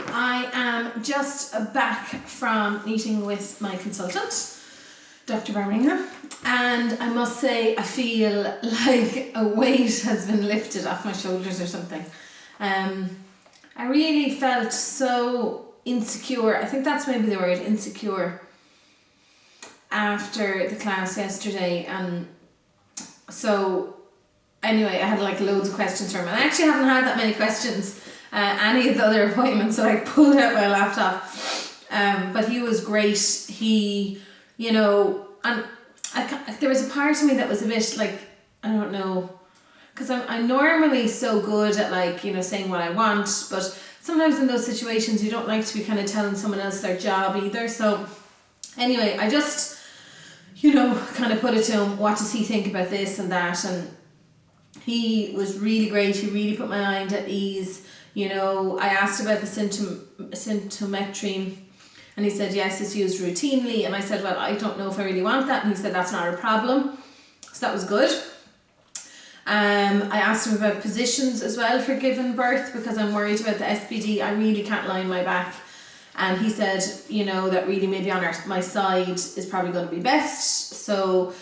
I am just back from meeting with my consultant, Dr. Birmingham, and I must say I feel like a weight has been lifted off my shoulders or something. I really felt so insecure. I think that's maybe the word, insecure, after the class yesterday. And so anyway, I had like loads of questions from him, and I actually haven't had that many questions any of the other appointments, so I pulled out my laptop. But he was great. He, you know, and there was a part of me that was a bit like, I don't know, because I'm normally so good at, like, you know, saying what I want, but sometimes in those situations you don't like to be kind of telling someone else their job either. So anyway, I just, you know, kind of put it to him, what does he think about this and that, and he was really great. He really put my mind at ease. You know, I asked about the symptometry, and he said, yes, it's used routinely. And I said, well, I don't know if I really want that. And he said, that's not a problem. So that was good. I asked him about positions as well for giving birth, because I'm worried about the SBD. I really can't lie on my back. And he said, you know, that really maybe on my side is probably going to be best. So,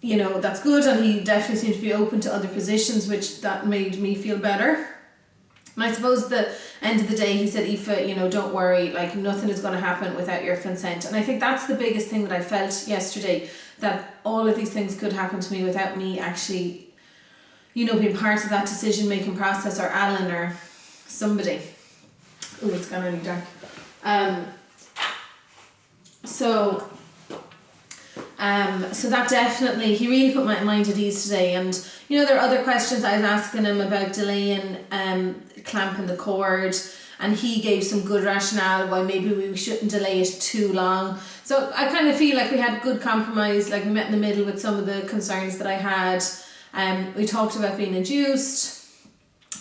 you know, that's good. And he definitely seemed to be open to other positions, which that made me feel better. And I suppose the end of the day, he said, Aoife, you know, don't worry, like nothing is going to happen without your consent. And I think that's the biggest thing that I felt yesterday, that all of these things could happen to me without me actually, you know, being part of that decision-making process, or Alan or somebody. Oh, it's gone really dark. So that definitely, he really put my mind at ease today. And, you know, there are other questions I was asking him about delaying clamping the cord, and he gave some good rationale why maybe we shouldn't delay it too long. So I kind of feel like we had good compromise, like we met in the middle with some of the concerns that I had. We talked about being induced,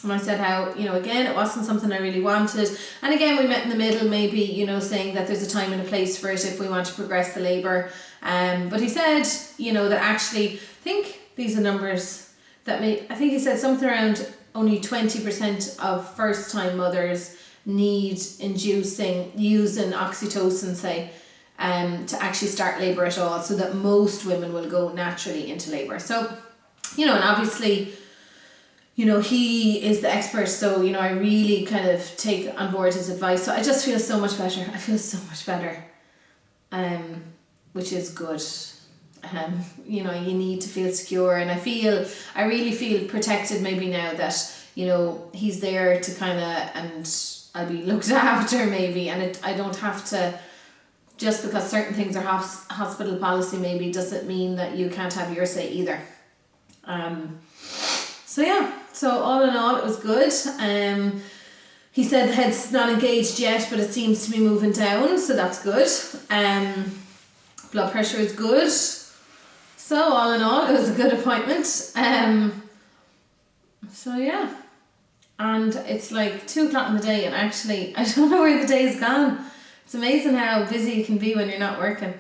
and I said how, you know, again, it wasn't something I really wanted. And again, we met in the middle, maybe, you know, saying that there's a time and a place for it if we want to progress the labour. But he said, you know, that actually, I think these are numbers that I think he said something around only 20% of first time mothers need inducing, using oxytocin, say, to actually start labour at all, so that most women will go naturally into labour. So, you know, and obviously, you know, he is the expert, so, you know, I really kind of take on board his advice. So I just feel so much better. I feel so much better, which is good. You know, you need to feel secure, and I really feel protected maybe now that, you know, he's there to kind of, and I'll be looked after maybe, and I don't have to, just because certain things are hospital policy maybe doesn't mean that you can't have your say either. So yeah, so all in all, it was good. He said the head's not engaged yet, but it seems to be moving down, so that's good. Blood pressure is good. So all in all, it was a good appointment. So yeah, and it's like 2:00 in the day, and actually I don't know where the day's gone. It's amazing how busy you can be when you're not working.